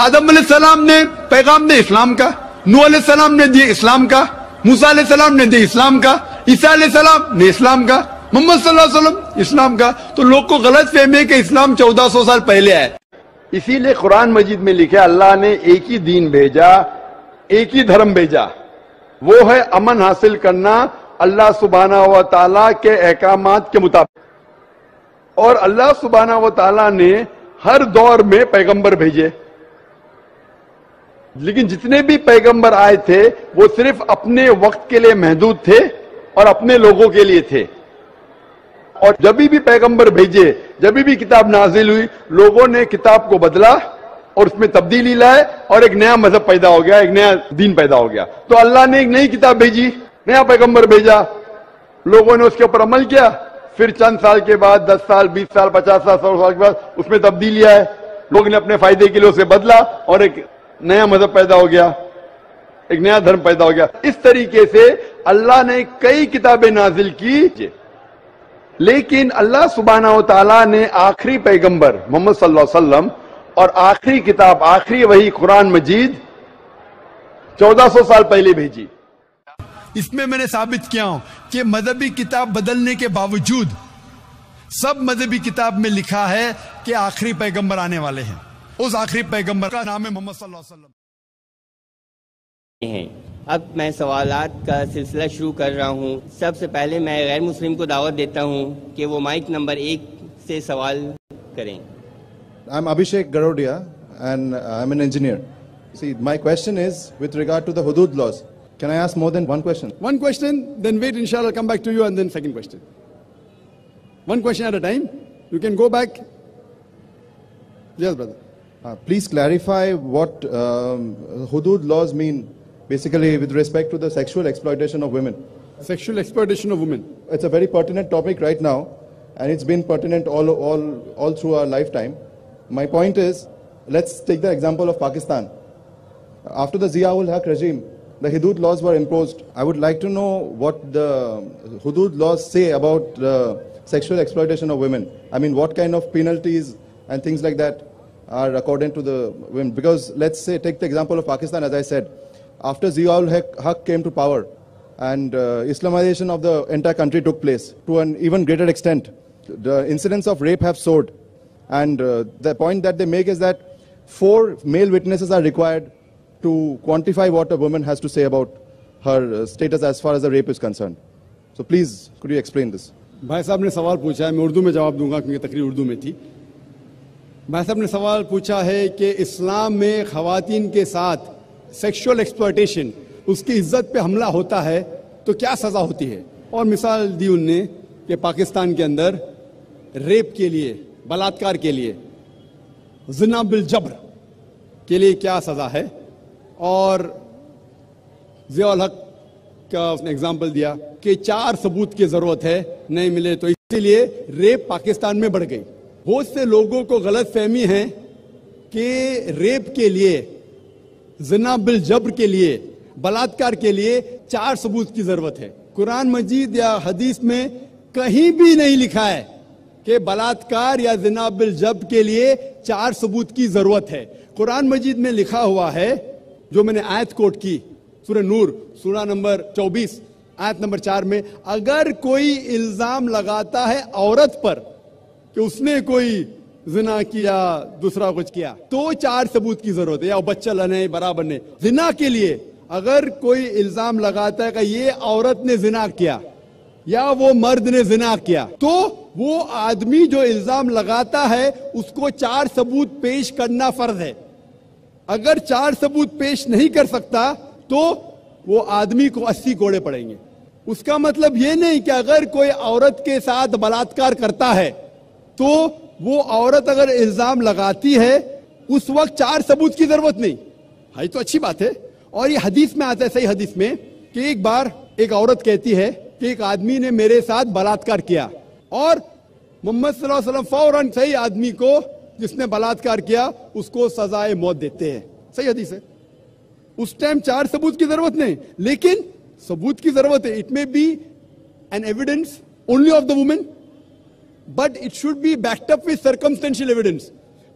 آدم علیہ السلام نے پیغام دے اسلام کا, نوح علیہ السلام نے دیے اسلام کا, موسیٰ علیہ السلام نے دیے اسلام کا, عیسیٰ علیہ السلام نے اسلام کا, محمد صلی اللہ علیہ وسلم اسلام کا. تو لوگ کو غلط فہمی ہے کہ اسلام 1400 سال پہلے آئے. اسی لیے قرآن مجید میں لکھا اللہ نے ایک ہی دین بھیجا, ایک ہی دھرم بھیجا, وہ ہے امن حاصل کرنا اللہ سبحانہ و تعالیٰ کے احکامات کے مطابق. اور اللہ سبحانہ و تعالیٰ نے ہر دور میں پیغمبر بھیجے, لیکن جتنے بھی پیغمبر آئے تھے وہ صرف اپنے وقت کے لیے محدود تھے اور اپنے لوگوں کے لیے تھے. اور جب بھی پیغمبر بھیجے, جب بھی کتاب نازل ہوئی, لوگوں نے کتاب کو بدلا اور اس میں تبدیلی لائے اور ایک نیا مذہب پیدا ہو گیا, ایک نیا دین پیدا ہو گیا. تو اللہ نے ایک نئی کتاب بھیجی, نیا پیغمبر بھیجا, لوگوں نے اس کے اوپر عمل کیا. پھر چند سال کے بعد 10 سال 20 سال 50 سال 100 سال کے بعد اس میں تبدیلی آئے, لوگوں نے اپنے فائدے کے لیے اسے بدلا اور ایک نیا مذہب پیدا ہو گیا, ایک نیا دھرم پیدا ہو گیا. اس طریقے سے اللہ نے کئی کتابیں نازل کی, لیکن اللہ سبحانہ و تعالیٰ نے آخری پیغمبر محمد صلی اللہ علیہ وسلم اور آخری کتاب, آخری وحی قرآن مجید 1400 سال پہلے بھیجی. اس میں نے ثابت کیا ہوں کہ مذہبی کتاب بدلنے کے باوجود سب مذہبی کتاب میں لکھا ہے کہ آخری پیغمبر آنے والے ہیں. اس آخری پیغمبر کا نام ہے محمد صلی اللہ علیہ وسلم. اب میں سوالات کا سلسلہ شروع کر رہا ہوں. سب سے پہلے میں غیر مسلم کو دعوت دیتا ہوں کہ وہ مائک نمبر 1 سے سوال کریں. I'm Abhishek Garodia and I'm an engineer. See, my question is with regard to the hudud laws. Can I ask more than one question? One question, then wait, inshallah, I'll come back to you, and then second question. One question at a time. You can go back. Yes, brother. Please clarify what hudud laws mean, basically with respect to the sexual exploitation of women. Sexual exploitation of women. It's a very pertinent topic right now, and it's been pertinent all through our lifetime. My point is, let's take the example of Pakistan. After the Zia-ul-Haq regime, the hudud laws were imposed. I would like to know what the hudud laws say about sexual exploitation of women. I mean, what kind of penalties and things like that are according to the women. Because let's say, take the example of Pakistan, as I said, after Zia-ul-Haq came to power and Islamization of the entire country took place to an even greater extent, the incidents of rape have soared. And the point that they make is that 4 male witnesses are required to quantify what a woman has to say about her status as far as the rape is concerned. So please, could you explain this? بھائی صاحب نے سوال پوچھا ہے, میں اردو میں جواب دوں گا کیونکہ تقریر اردو میں تھی. بھائی صاحب نے سوال پوچھا ہے کہ اسلام میں خواتین کے ساتھ سیکشول ایکسپلائٹیشن, اس کی عزت پہ حملہ ہوتا ہے تو کیا سزا ہوتی ہے, اور مثال دی ان نے کہ پاکستان کے اندر ریپ کے لیے, بلاತ್ಕಾರ کے لیے, زنا بالجبر کے لیے کیا سزا ہے. اور ضیاء الحق کا اس نے اگزامپل دیا کہ 4 ثبوت کی ضرورت ہے, نہیں ملے تو اسی لیے ریپ پاکستان میں بڑھ گئی. بہت سے لوگوں کو غلط فہمی ہے کہ ریپ کے لیے, زنا بالجبر کے لیے, بلاತ್ಕಾರ کے لیے 4 ثبوت کی ضرورت ہے. قرآن مجید یا حدیث میں کہیں بھی نہیں لکھا ہے کہ بلاತ್ಕಾರ یا زنا بالجبر کے لیے 4 ثبوت کی ضرورت ہے. قرآن مجید میں لکھا ہوا ہے, جو میں نے آیت کوٹ کی, سورہ نور سورہ نمبر 24 آیت نمبر 4 میں, اگر کوئی الزام لگاتا ہے عورت پر کہ اس نے کوئی زنا کیا, دوسرا کچھ کیا, تو 4 ثبوت کی ضرورت ہے, یا بچہ لنے برابر نے. زنا کے لیے اگر کوئی الزام لگاتا ہے کہ یہ عورت نے زنا کیا یا وہ مرد نے زنا کیا, تو وہ آدمی جو الزام لگاتا ہے اس کو 4 ثبوت پیش کرنا فرض ہے. اگر 4 ثبوت پیش نہیں کر سکتا تو وہ آدمی کو 80 کوڑے پڑیں گے. اس کا مطلب یہ نہیں کہ اگر کوئی عورت کے ساتھ بلاತ್ಕಾರ کرتا ہے تو وہ عورت اگر الزام لگاتی ہے اس وقت 4 ثبوت کی ضرورت نہیں ہے, تو اچھی بات ہے. اور یہ حدیث میں آتا ہے, صحیح حدیث میں, کہ ایک بار ایک عورت کہتی ہے کہ ایک آدمی نے میرے ساتھ بلاತ್ಕಾರ کیا, اور محمد صلی اللہ علیہ وسلم فوراً صحیح آدمی کو جس نے بلاತ್ಕಾರ کیا اس کو سزائے موت دیتے ہیں. صحیح حدیث ہے. اس ٹائم 4 ثبوت کی ضرورت نہیں, لیکن ثبوت کی ضرورت ہے. It may be an evidence only of the woman, but it should be backed up with circumstantial evidence.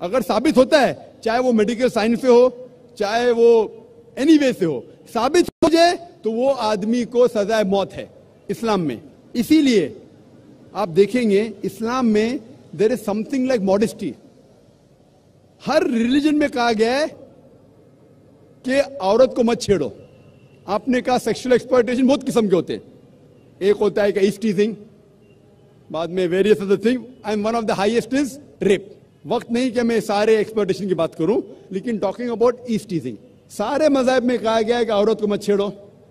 اگر ثابت ہوتا ہے, چاہے وہ میڈیکل سائنس سے ہو, چاہے وہ اینی وے سے ہو, ثابت ہو جائے تو وہ آدمی کو سزائے موت ہے اسلام میں. اسی لیے آپ دیکھیں گے اسلام میں دیر از سم تھنگ لائک ماڈسٹی. ہر ریلیجن میں کہا گیا ہے کہ عورت کو مت چھیڑو. آپ نے کہا سیکشل ایکسپلائٹیشن بہت قسم کے ہوتے ہیں. ایک ہوتا ہے کہ ایس ٹیزنگ, بعد میں various other thing, and one of the highest is rape. وقت نہیں کہ میں سارے ایکسپلائٹیشن کی بات کروں, لیکن ٹاکنگ اباؤٹ ایس ٹیزنگ. سارے مذاہب میں کہا گیا ہے کہ عورت کو مت چھیڑو,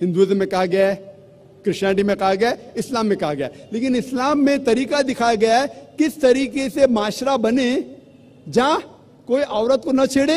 ہندوازم میں کہا گیا ہے, کرسچینٹی میں کہا گیا ہے, اسلام میں کہا گیا ہے. لیکن اسلام میں طریقہ دکھایا گیا ہے کس طریقے سے معاشرہ بنے جہاں کوئی عورت کو نہ چھیڑے,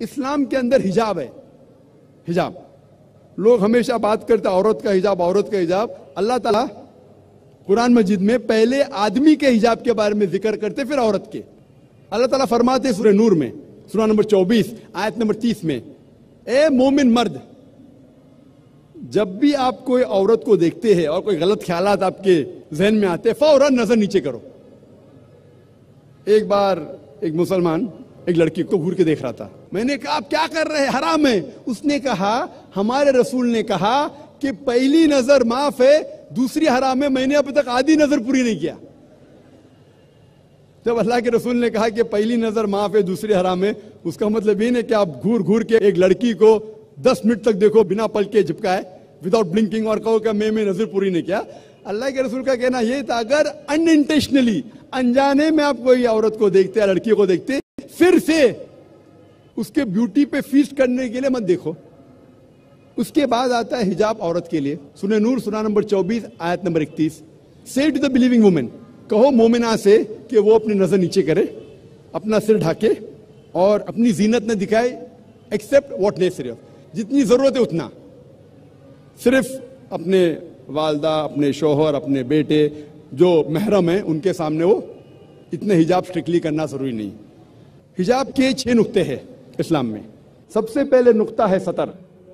اسلام کے اندر حجاب ہے. حجاب, لوگ ہمیشہ بات کرتے عورت کا حجاب, عورت کا حجاب. اللہ تعالیٰ قرآن مجید میں پہلے آدمی کے حجاب کے بارے میں ذکر کرتے, پھر عورت کے. اللہ تعالیٰ فرماتے سورہ نور میں, سورہ نمبر 24 آیت نمبر 30 میں, اے مومن مرد, جب بھی آپ کوئی عورت کو دیکھتے ہیں اور کوئی غلط خیالات آپ کے ذہن میں آتے, فوراً نظر نیچے کرو. ایک بار ایک مسلمان ایک لڑکی کو گھور کے دیکھ رہا تھا. میں نے کہا آپ کیا کر رہے ہیں, حرام ہے. اس نے کہا ہمارے رسول نے کہا کہ پہلی نظر معاف ہے, دوسری حرام ہے. میں نے اب تک آدھی نظر پوری نہیں کیا. جب اللہ کے رسول نے کہا کہ پہلی نظر معاف ہے, دوسری حرام ہے, اس کا مطلب یہ نہیں کہ آپ گھور گھور کے ایک لڑکی کو 10 منٹ تک دیکھو بنا پل کے جھپکائے, وداؤٹ بلنکنگ, اور کہو کہ میں نظر پوری نہیں کیا. اللہ کے رسول کا کہنا یہ تھا اگر ان انٹینشنلی, انجانے میں آپ کوئی عورت کو دیکھتے, لڑکی کو دیکھتے, پھر سے اس کے بیوٹی پہ فیسٹ کرنے کے لیے مت دیکھو. اس کے بعد آتا ہے حجاب عورت کے لیے. سورہ نور سورہ نمبر 24 آیت number 31, say to the believing woman, کہو مومنہ سے کہ وہ اپنی نظر نیچے کرے, اپنا سر ڈھاکے اور اپنی زینت نہ دکھائے, ایکسپٹ واٹ نیسری, جتنی ضرورت ہے اتنا. صرف اپنے والدہ, اپنے شوہر, اپنے بیٹے جو محرم ہیں ان کے سامنے وہ اتنے حجاب سٹرکٹلی کرنا ضروری نہیں. حجاب کے 6 نقطے ہیں اسلام میں. سب سے پہلے نقطہ ہے سطر.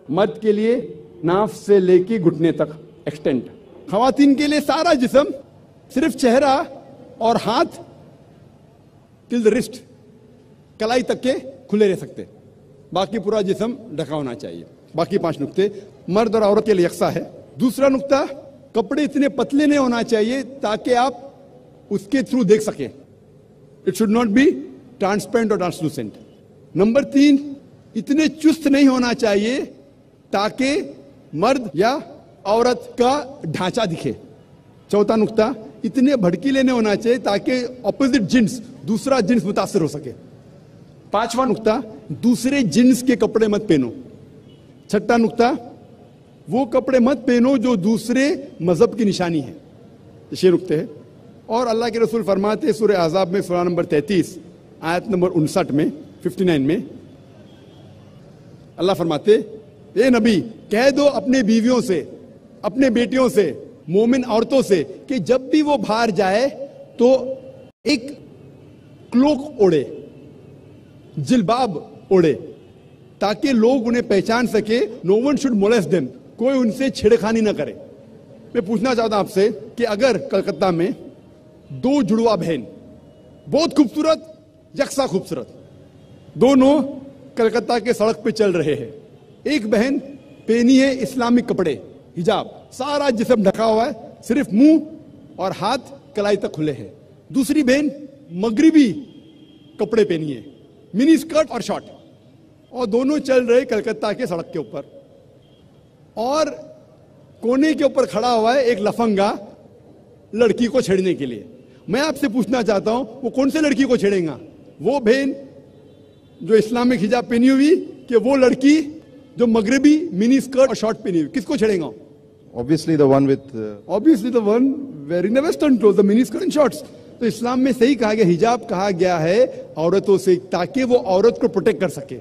مرد کے لیے ناف سے لے کے گھٹنے تک ایکسٹینٹ. خواتین کے لیے سارا جسم, صرف چہرہ اور ہاتھ ٹل دی رسٹ, کلائی تک کے کھلے رہ سکتے, باقی پورا جسم ڈھکا ہونا چاہیے. باقی 5 نقطے مرد اور عورت کے لیے یکساں ہے. دوسرا نقطہ, کپڑے اتنے پتلے نہیں ہونا چاہیے تاکہ آپ اس کے تھرو دیکھ سکیں. It should not be transparent اور ٹرانسلوسنٹ. نمبر 3, اتنے چست نہیں ہونا چاہیے تاکہ مرد یا عورت کا ڈھانچہ دکھے. چوتھا نقطہ, اتنے بھڑکیلے نہیں ہونا چاہیے تاکہ اپوزٹ جنس, دوسرا جنس متاثر ہو سکے. 5واں نقطہ, دوسرے جنس کے کپڑے مت پہنو. 6واں نقطہ, وہ کپڑے مت پہنو جو دوسرے مذہب کی نشانی ہے. 6 نقطے ہیں. اور اللہ کے رسول فرماتے سورہ احزاب میں سورہ نمبر 33 آیت نمبر 59 میں 59 میں, اللہ فرماتے اے نبی کہہ دو اپنے بیویوں سے, اپنے بیٹیوں سے, مومن عورتوں سے کہ جب بھی وہ باہر جائے تو ایک کلوک اوڑے, جلباب اوڑے, تاکہ لوگ انہیں پہچان سکے. نو ون شوڈ مولیسٹ دیم, کوئی ان سے چھیڑخانی نہ کرے. میں پوچھنا چاہتا ہوں آپ سے کہ اگر کلکتہ میں 2 جڑوا بہن, بہت خوبصورت, یکساں خوبصورت, دونوں کلکتہ کے سڑک پہ چل رہے ہیں. ایک بہن پہنی ہے اسلامک کپڑے, حجاب, سارا جسم ڈھکا ہوا ہے, صرف منہ اور ہاتھ کلائی تک کھلے ہیں. دوسری بہن مغربی کپڑے پہنی ہے, منی اسکرٹ اور شارٹ, اور دونوں چل رہے کلکتہ کے سڑک کے اوپر. اور کونے کے اوپر کھڑا ہوا ہے ایک لفنگا لڑکی کو چھیڑنے کے لیے. میں آپ سے پوچھنا چاہتا ہوں وہ کون سے لڑکی کو چھیڑیں گا, وہ بہن جو اسلامک حجاب پہنی ہوئی کہ وہ لڑکی جو مغربی منی اسکرٹ اور شارٹ پہنی ہوئی؟ کس کو چھیڑیں گا؟ Obviously the one with obviously the one wearing the western clothes, the mini skirt and shorts. تو اسلام میں صحیح کہا گیا, حجاب کہا گیا ہے عورتوں سے تاکہ وہ عورت کو پروٹیکٹ کر سکے.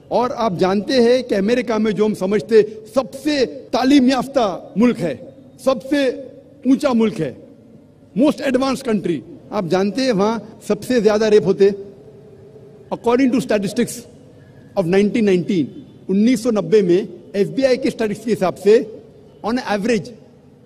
اور آپ جانتے ہیں کہ امریکہ میں جو ہم سمجھتے سب سے تعلیم یافتہ ملک ہے, سب سے اونچا ملک ہے, موسٹ ایڈوانس کنٹری, آپ جانتے ہیں وہاں سب سے زیادہ ریپ ہوتے اکارڈنگ ٹو اسٹیٹسٹکس آف 1990 میں. FBI کے اسٹیٹسٹکس کے حساب سے on average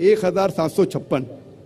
1756,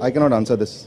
I cannot answer this.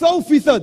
100%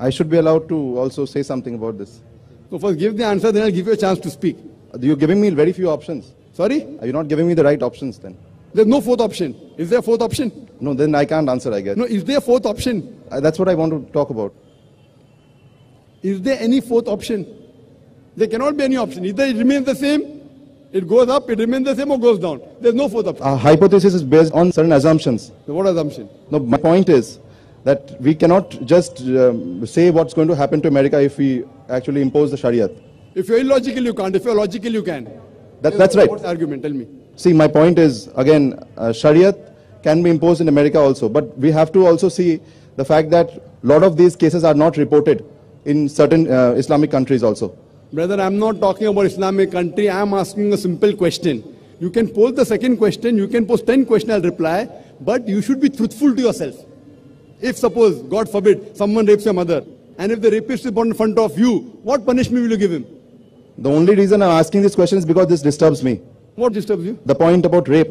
I should be allowed to also say something about this. So first give the answer, then I'll give you a chance to speak. You're giving me very few options. Sorry? Are you not giving me the right options then? There's no fourth option. Is there a fourth option? No, then I can't answer, I guess. No, is there a fourth option? That's what I want to talk about. Is there any fourth option? There cannot be any option. Either it remains the same, it goes up, it remains the same, or goes down. There's no fourth option. Our hypothesis is based on certain assumptions. So what assumption? No, my point is that we cannot just say what's going to happen to America if we actually impose the Sharia. If you're illogical, you can't. If you're logical, you can. That's right. What's the argument? Tell me. See, my point is, again, Sharia can be imposed in America also, but we have to also see the fact that a lot of these cases are not reported in certain Islamic countries also. Brother, I'm not talking about Islamic country. I'm asking a simple question. You can pose the second question, you can pose 10 questions, I'll reply, but you should be truthful to yourself. If suppose, God forbid, someone rapes your mother, and if the rapist is born in front of you, what punishment will you give him? The only reason I'm asking this question is because this disturbs me. What disturbs you? The point about rape.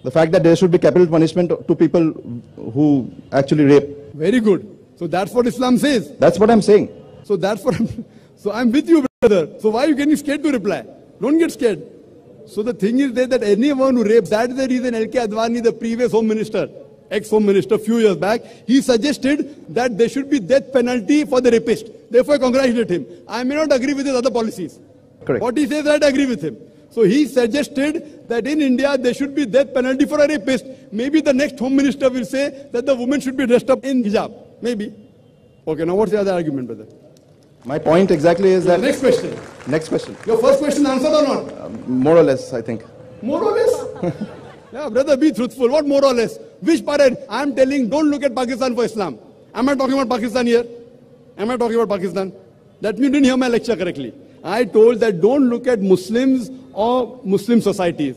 The fact that there should be capital punishment to people who actually rape. Very good. So that's what Islam says. That's what I'm saying. So that's what I'm with you, brother. So why are you getting scared to reply? Don't get scared. So the thing is that anyone who rapes, that's the reason L.K. Advani, the previous home minister, ex-home minister, few years back, he suggested that there should be death penalty for the rapist. Therefore, I congratulate him. I may not agree with his other policies. Correct. What he says, I agree with him. So he suggested that in India, there should be death penalty for a rapist. Maybe the next home minister will say that the woman should be dressed up in hijab. Maybe. Okay, now what's the other argument, brother? My point exactly is that... Next question. Next question. Your first question answered or not? More or less, I think. More or less? Yeah, brother, be truthful. What more or less? Which parent? I'm telling, don't look at Pakistan for Islam. Am I talking about Pakistan here? Am I talking about Pakistan? That means you didn't hear my lecture correctly. I told that don't look at Muslims or Muslim societies.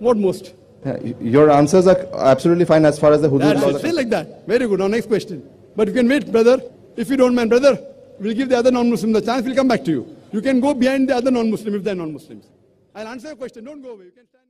What most? Your answers are absolutely fine as far as the hudud laws are concerned. Say like that. Very good. Now next question. But you can wait, brother. If you don't mind, brother, we'll give the other non-Muslim the chance. We'll come back to you. You can go behind the other non-Muslim if they're non-Muslims. I'll answer your question. Don't go away. You can stand.